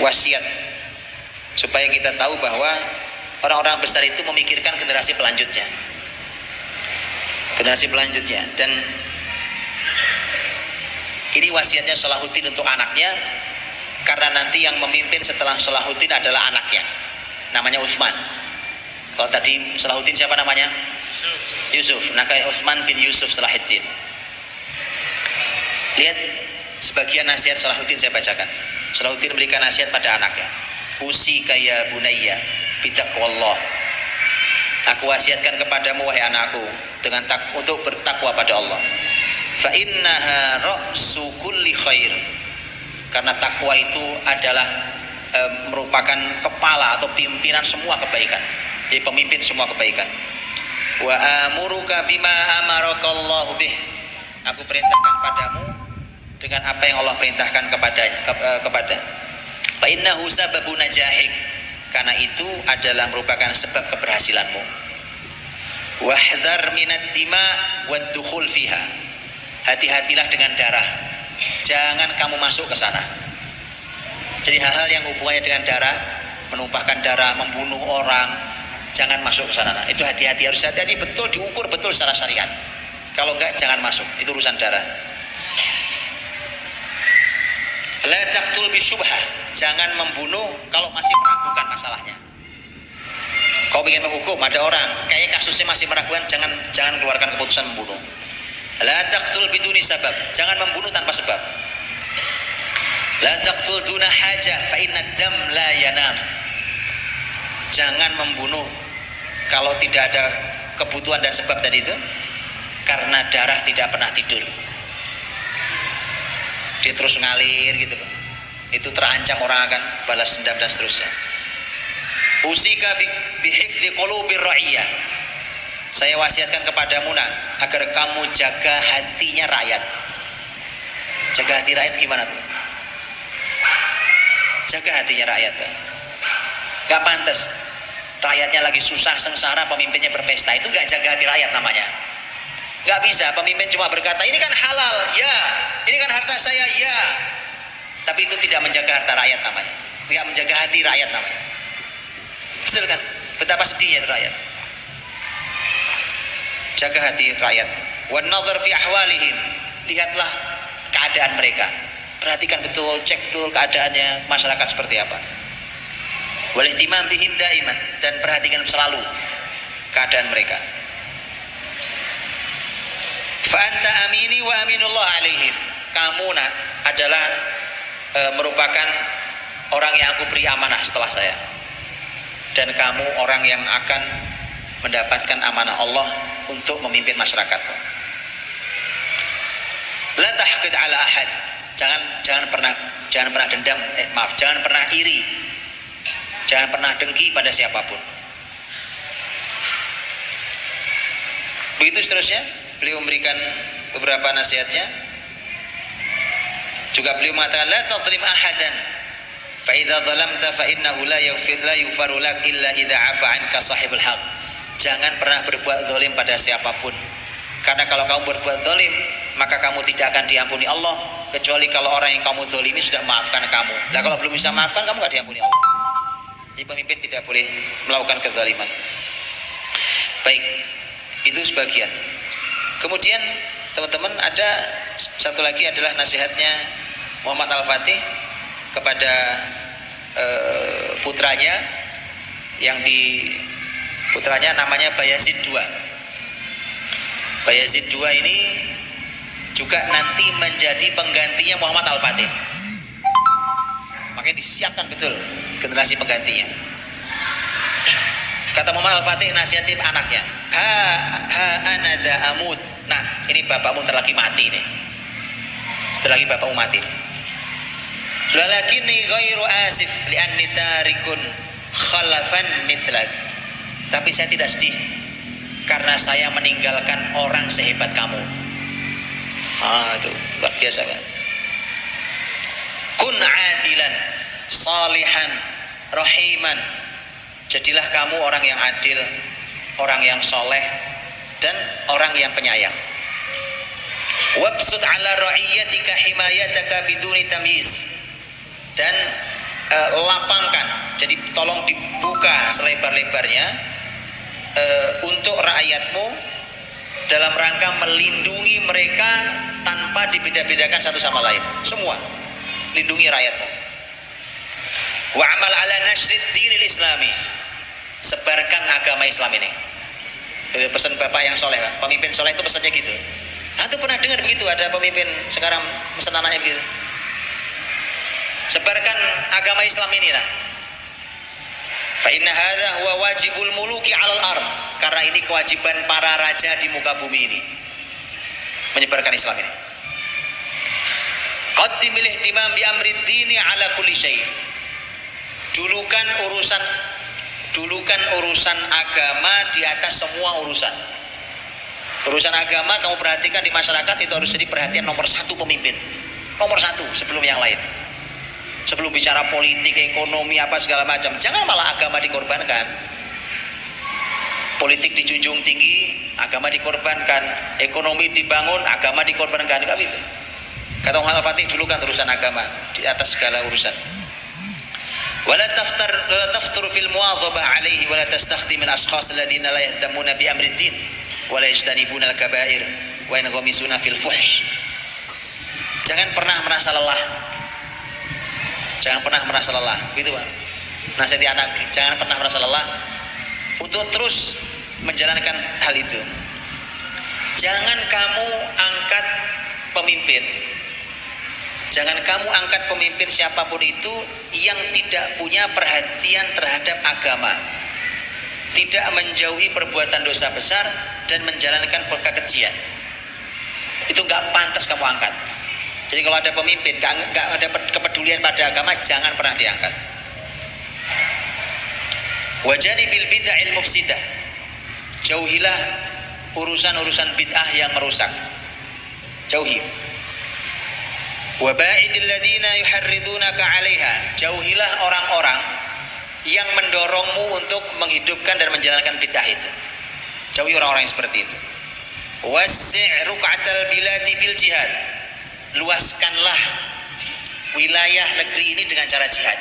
wasiat supaya kita tahu bahwa orang-orang besar itu memikirkan generasi pelanjutnya. Dan ini wasiatnya Salahuddin untuk anaknya, karena nanti yang memimpin setelah Salahuddin adalah anaknya, namanya Utsman. Kalau tadi Salahuddin siapa namanya? Yusuf. Nah, kayak Utsman bin Yusuf Salahuddin. Lihat sebagian nasihat Salahuddin saya bacakan. Salahuddin memberikan nasihat pada anaknya. Usika ya bunayya bitaqwallah. Aku wasiatkan kepadamu wahai anakku dengan untuk bertakwa pada Allah. Fa innaha ra'su kulli khair. Karena takwa itu adalah merupakan kepala atau pimpinan semua kebaikan. Jadi pemimpin semua kebaikan. Wa amuruka bima amarakallahu bih. Aku perintahkan padamu dengan apa yang Allah perintahkan kepada. Fa innahu sababun najahik. Karena itu adalah merupakan sebab keberhasilanmu. Wahdhar minad dima wad dukhul fiha. Hati-hatilah dengan darah. Jangan kamu masuk ke sana. Jadi hal-hal yang hubungannya dengan darah, menumpahkan darah, membunuh orang, jangan masuk ke sana. Nah, itu hati-hati, harus hati-hati betul, diukur betul secara syariat. Kalau enggak jangan masuk, itu urusan darah. La taqtul bisyubhah. Jangan membunuh kalau masih meragukan masalahnya. Kau ingin menghukum, ada orang kayaknya kasusnya masih meragukan, jangan keluarkan keputusan membunuh. La taqtul biduni sabab. Jangan membunuh tanpa sebab. La taqtul duna hajah fa inna dam la yanam. Jangan membunuh kalau tidak ada kebutuhan dan sebab tadi itu, karena darah tidak pernah tidur. Dia terus ngalir gitu loh. Itu terancam orang akan balas dendam dan seterusnya. Usika bihifdzi qulubir ra'iyah. Saya wasiatkan kepadamu nak, agar kamu jaga hatinya rakyat. Jaga hati rakyat gimana tuh? Jaga hatinya rakyat. Gak pantas rakyatnya lagi susah sengsara, pemimpinnya berpesta. Itu gak jaga hati rakyat namanya. Gak bisa pemimpin cuma berkata ini kan halal, ya, ini kan harta saya, ya, tapi itu tidak menjaga harta rakyat namanya. Gak menjaga hati rakyat namanya. Betul kan? Betapa sedihnya itu rakyat. Jaga hati rakyat. Wan nadhar fi ahwalihim. Lihatlah keadaan mereka. Perhatikan betul, cek betul keadaannya masyarakat seperti apa. Wal ihtimam bihim daiman, dan perhatikan selalu keadaan mereka. Fa anta amini wa aminullah alaihim. Kamu nak adalah merupakan orang yang aku beri amanah setelah saya. Dan kamu orang yang akan mendapatkan amanah Allah untuk memimpin masyarakat. La tahqid ala ahad. Jangan pernah dendam, jangan pernah iri. Jangan pernah dengki pada siapapun. Begitu seterusnya, beliau memberikan beberapa nasihatnya. Juga beliau mengatakan la tadhlim ahadan fa idza dhalamta fa innahu la yughfaru lak illa idza 'afa 'anka sahibul haq. Jangan pernah berbuat zalim pada siapapun. Karena kalau kamu berbuat zalim, maka kamu tidak akan diampuni Allah, kecuali kalau orang yang kamu zalimi sudah maafkan kamu. Nah, kalau belum bisa maafkan, kamu gak diampuni Allah. Jadi pemimpin tidak boleh melakukan kezaliman. Baik, itu sebagian. Kemudian teman-teman, ada satu lagi adalah nasihatnya Muhammad Al-Fatih kepada putranya, yang putranya namanya Bayazid II. Bayazid II ini juga nanti menjadi penggantinya Muhammad Al-Fatih. Makanya disiapkan betul generasi penggantinya. Kata Muhammad Al-Fatih nasihatin anaknya, ha anada amut. Nah, ini bapakmu terlagi mati nih. Terlagi bapakmu mati. Walakinni ghairu asif li'anni tarikun khalafan mithlak. Tapi saya tidak sedih karena saya meninggalkan orang sehebat kamu. Itu luar biasa kan. Kun adilan salihan rahiman. Jadilah kamu orang yang adil, orang yang soleh, dan orang yang penyayang. Wabsut ala ra'iyatika himayataka biduni tamyiz. Dan lapangkan, jadi tolong dibuka selebar-lebarnya untuk rakyatmu dalam rangka melindungi mereka tanpa dibeda-bedakan satu sama lain. Semua lindungi rakyatmu. Wa amal ala nasrid dinil islami, sebarkan agama Islam ini. Itu pesan bapak yang soleh, pemimpin soleh itu pesannya gitu. Antum pernah dengar begitu, ada pemimpin sekarang pesan anaknya begitu, sebarkan agama Islam ini lah. Fa inna hadza huwa wajibul muluki 'alal ard, karena ini kewajiban para raja di muka bumi ini, menyebarkan Islam ini. Qaddimil ihtimam bi amri dini 'ala kulli syai', dulukan urusan agama di atas semua urusan. Urusan agama kamu perhatikan di masyarakat itu harus jadi perhatian nomor satu pemimpin, nomor satu sebelum yang lain. Sebelum bicara politik, ekonomi, apa segala macam, jangan malah agama dikorbankan. Politik dijunjung tinggi, agama dikorbankan. Ekonomi dibangun, agama dikorbankan. Kan itu. Kata Al-Fatih, dulukan urusan agama di atas segala urusan. Wala taftur fil muwadhabah alaihi wala tastakhdim al-ashkhas alladziina la yahtamuna bi amri din wala yajtanibuna al-kaba'ir wa yanghamisuna fil fuhsh. Jangan pernah merasa lelah. Jangan pernah merasa lelah, gitu Pak. Nasihati anak, jangan pernah merasa lelah untuk terus menjalankan hal itu. Jangan kamu angkat pemimpin. Jangan kamu angkat pemimpin siapapun itu yang tidak punya perhatian terhadap agama, tidak menjauhi perbuatan dosa besar dan menjalankan kekejian. Itu nggak pantas kamu angkat. Jadi kalau ada pemimpin nggak ada kepedulian pada agama, jangan pernah diangkat. Wajani bil bid'ahil mufsidah, jauhilah urusan-urusan bid'ah yang merusak, jauhi. Waba'idil ladzina yuharridunaka 'alaiha, jauhilah orang-orang yang mendorongmu untuk menghidupkan dan menjalankan bid'ah itu. Jauhi orang-orang yang seperti itu. Wasi' ruq'atal biladi bil jihad, luaskanlah wilayah negeri ini dengan cara jihad.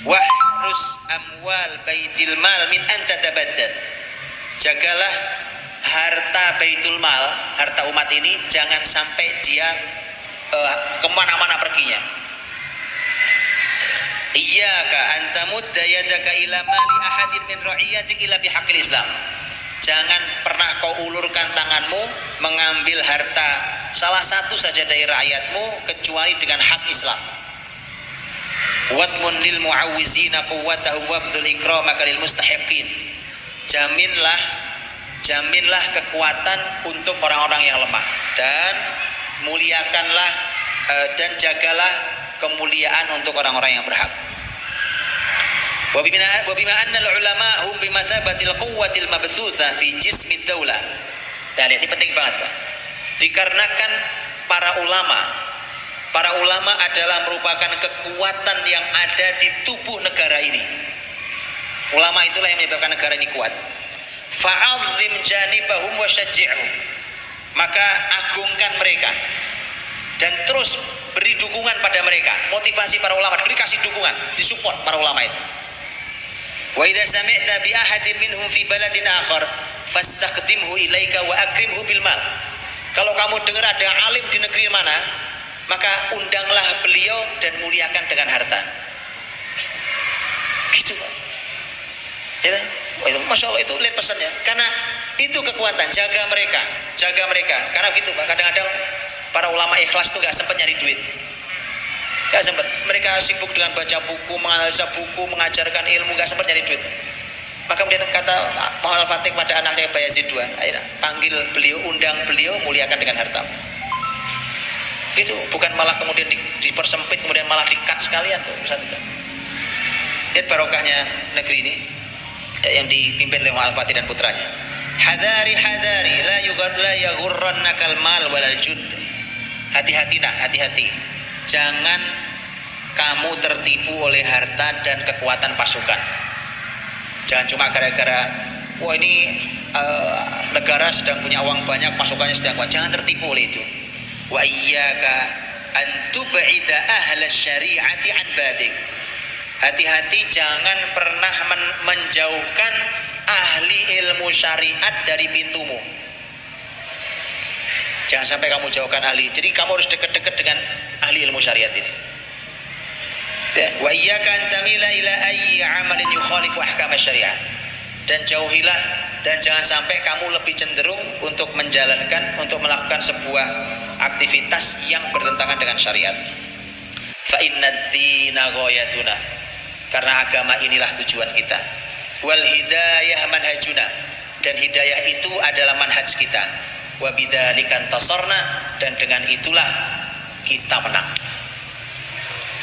Wahrus amwal baitil mal min an tatabaddad, jagalah harta baitul mal, harta umat ini jangan sampai dia kemana-mana perginya. Iyyaka an tamudda yadaka ila mali ahadin min ra'iyatik illa bihaqqil Islam, jangan pernah kau ulurkan tanganmu mengambil harta salah satu saja dari rakyatmu kecuali dengan hak Islam. Watmun lil mu'awwizina quwwatahum wabdhul ikramaka lil mustahiqin, jaminlah kekuatan untuk orang-orang yang lemah, dan muliakanlah dan jagalah kemuliaan untuk orang-orang yang berhak. Wa bima anna al-ulama hum bimathabatil quwwatil mabthutha fi jismid daulah. Dan ini penting banget, Pak. Dikarenakan para ulama adalah merupakan kekuatan yang ada di tubuh negara ini. Ulama itulah yang menyebabkan negara ini kuat. Fa'azzim janibahum wa syajji'hum, maka agungkan mereka dan terus beri dukungan pada mereka. Motivasi para ulama, beri kasih dukungan, disupport para ulama itu. Wa idza sami'ta bi ahadin minhum fi baladin akhar fastaqdimhu ilaika wa akrimhu bil mal. Kalau kamu dengar ada alim di negeri mana, maka undanglah beliau dan muliakan dengan harta. Gitu, Pak. Ya, itu Masya Allah, itu lihat pesannya. Karena itu kekuatan, jaga mereka. Karena begitu, Pak. Kadang-kadang para ulama ikhlas tuh gak sempat nyari duit. Gak sempat. Mereka sibuk dengan baca buku, menganalisa buku, mengajarkan ilmu, gak sempat nyari duit. Maka kemudian kata Muhammad Al-Fatih pada anaknya Bayazid II, akhirnya panggil beliau, undang beliau, muliakan dengan harta. Itu bukan malah kemudian dipersempit, kemudian malah di-cut sekalian tuh. Lihat barokahnya negeri ini yang dipimpin oleh Muhammad Al-Fatih dan putranya. Hadari la yaghurrannakal mal walal jud. Hati-hati nak, hati-hati. Jangan kamu tertipu oleh harta dan kekuatan pasukan. Jangan cuma gara-gara wah ini negara sedang punya uang banyak, pasukannya sedang kuat. Jangan tertipu oleh itu. Wa iyyaka an tub'ida ahla syari'ati an babik. Hati-hati jangan pernah menjauhkan ahli ilmu syariat dari pintumu. Jangan sampai kamu jauhkan ahli. Jadi kamu harus dekat-dekat dengan ahli ilmu syariat ini. Wa iyyaka an tamila ila ayyi 'amalin yukhalifu ahkam syariah. Dan jauhilah dan jangan sampai kamu lebih cenderung untuk melakukan sebuah aktivitas yang bertentangan dengan syariat. Fa innad dina ghayatuna, karena agama inilah tujuan kita. Wal hidayah manhajuna, dan hidayah itu adalah manhaj kita. Wa bidzalika antasarna, dan dengan itulah kita menang.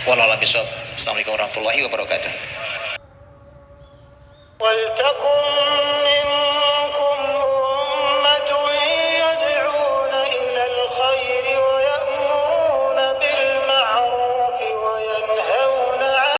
Wallahu a'lam bishawab. Assalamualaikum warahmatullahi wabarakatuh.